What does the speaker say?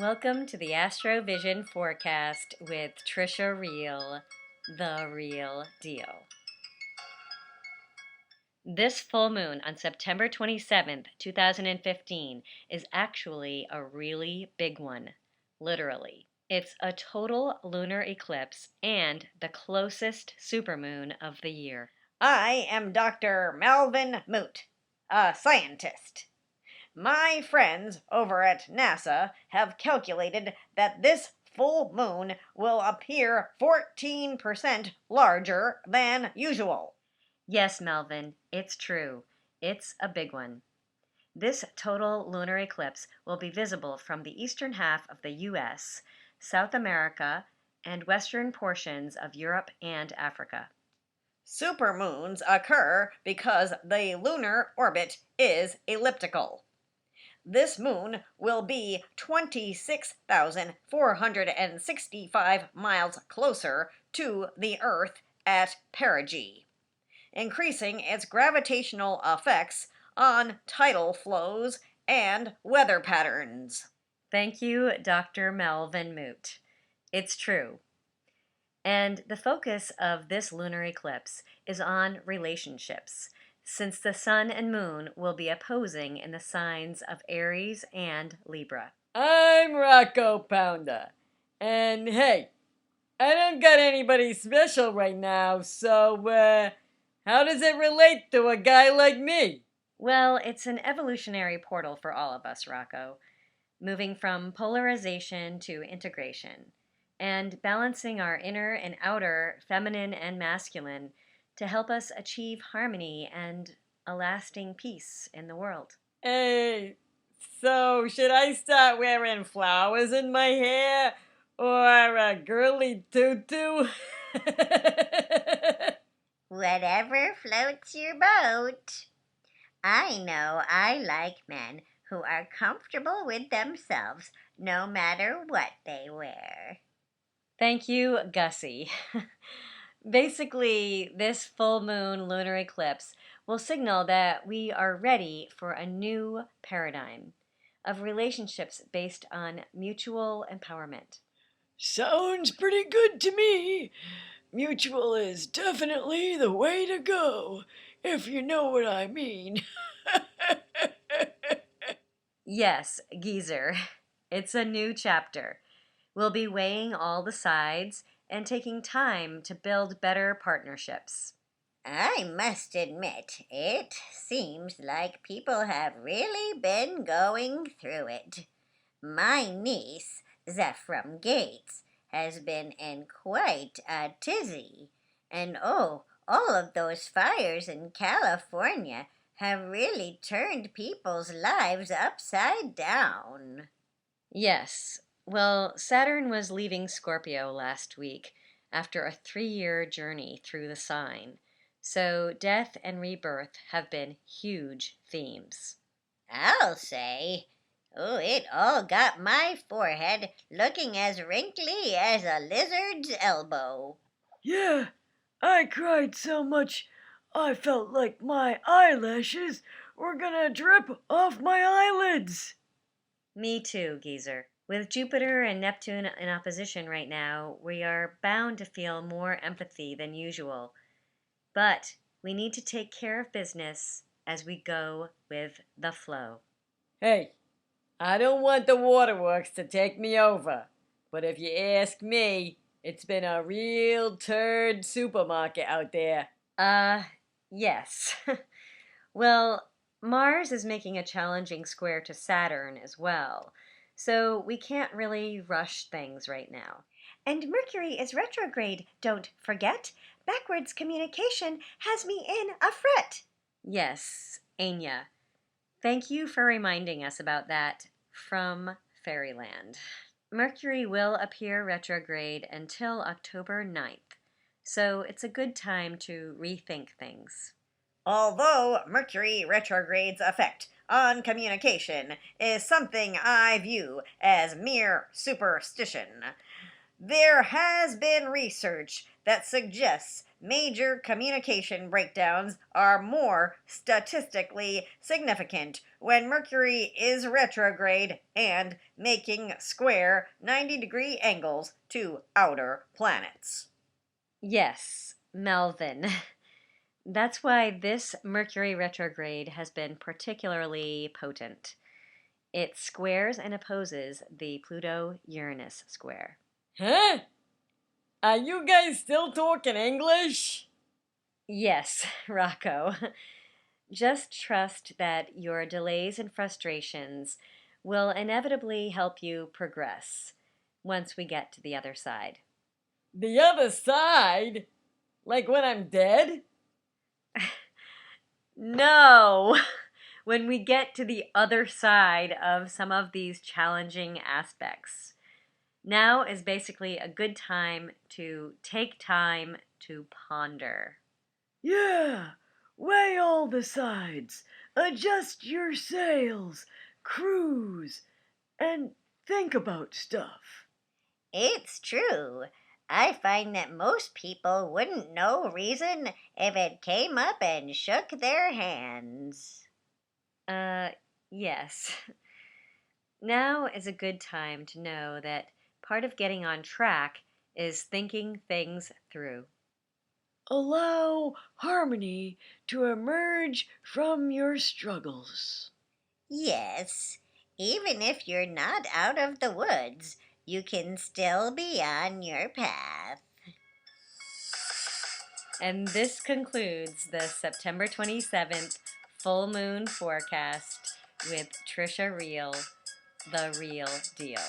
Welcome to the Astrovision forecast with Tricia Riel, the real deal. This full moon on September 27th, 2015 is actually a really big one, literally. It's a total lunar eclipse and the closest supermoon of the year. I am Dr. Melvin Moot, a scientist. My friends over at NASA have calculated that this full moon will appear 14% larger than usual. Yes, Melvin, it's true. It's a big one. This total lunar eclipse will be visible from the eastern half of the US, South America, and western portions of Europe and Africa. Supermoons occur because the lunar orbit is elliptical. This moon will be 26,465 miles closer to the Earth at perigee, increasing its gravitational effects on tidal flows and weather patterns. Thank you, Dr. Melvin Moot. It's true. And the focus of this lunar eclipse is on relationships, since the sun and moon will be opposing in the signs of Aries and Libra. I'm Rocco Pounder. And hey, I don't got anybody special right now, so how does it relate to a guy like me? Well, it's an evolutionary portal for all of us, Rocco, moving from polarization to integration, and balancing our inner and outer, feminine and masculine, to help us achieve harmony and a lasting peace in the world. Hey, so should I start wearing flowers in my hair? Or a girly tutu? Whatever floats your boat. I know I like men who are comfortable with themselves no matter what they wear. Thank you, Gussie. Basically, this full moon lunar eclipse will signal that we are ready for a new paradigm of relationships based on mutual empowerment. Sounds pretty good to me. Mutual is definitely the way to go, if you know what I mean. Yes, geezer. It's a new chapter. We'll be weighing all the sides and taking time to build better partnerships. I must admit, it seems like people have really been going through it. My niece, Zephram Gates, has been in quite a tizzy. And oh, all of those fires in California have really turned people's lives upside down. Yes, well, Saturn was leaving Scorpio last week after a 3-year journey through the sign, so death and rebirth have been huge themes. I'll say. Oh, it all got my forehead looking as wrinkly as a lizard's elbow. Yeah, I cried so much I felt like my eyelashes were gonna drip off my eyelids. Me too, geezer. With Jupiter and Neptune in opposition right now, we are bound to feel more empathy than usual. But we need to take care of business as we go with the flow. Hey, I don't want the waterworks to take me over, but if you ask me, it's been a real turd supermarket out there. Yes. Well, Mars is making a challenging square to Saturn as well, so we can't really rush things right now. And Mercury is retrograde, don't forget. Backwards communication has me in a fret. Yes, Anya. Thank you for reminding us about that from Fairyland. Mercury will appear retrograde until October 9th, so it's a good time to rethink things. Although Mercury retrograde's effect on communication is something I view as mere superstition, There has been research that suggests major communication breakdowns are more statistically significant when Mercury is retrograde and making square 90-degree angles to outer planets. Yes, Melvin. That's why this Mercury retrograde has been particularly potent. It squares and opposes the Pluto Uranus square. Huh? Are you guys still talking English? Yes, Rocco. Just trust that your delays and frustrations will inevitably help you progress once we get to the other side. The other side? Like when I'm dead? No! When we get to the other side of some of these challenging aspects. Now is basically a good time to take time to ponder. Yeah, weigh all the sides, adjust your sails, cruise, and think about stuff. It's true. I find that most people wouldn't know reason if it came up and shook their hands. Yes. Now is a good time to know that part of getting on track is thinking things through. Allow harmony to emerge from your struggles. Yes, even if you're not out of the woods, you can still be on your path. And this concludes the September 27th full moon forecast with Tricia Riel, the real deal.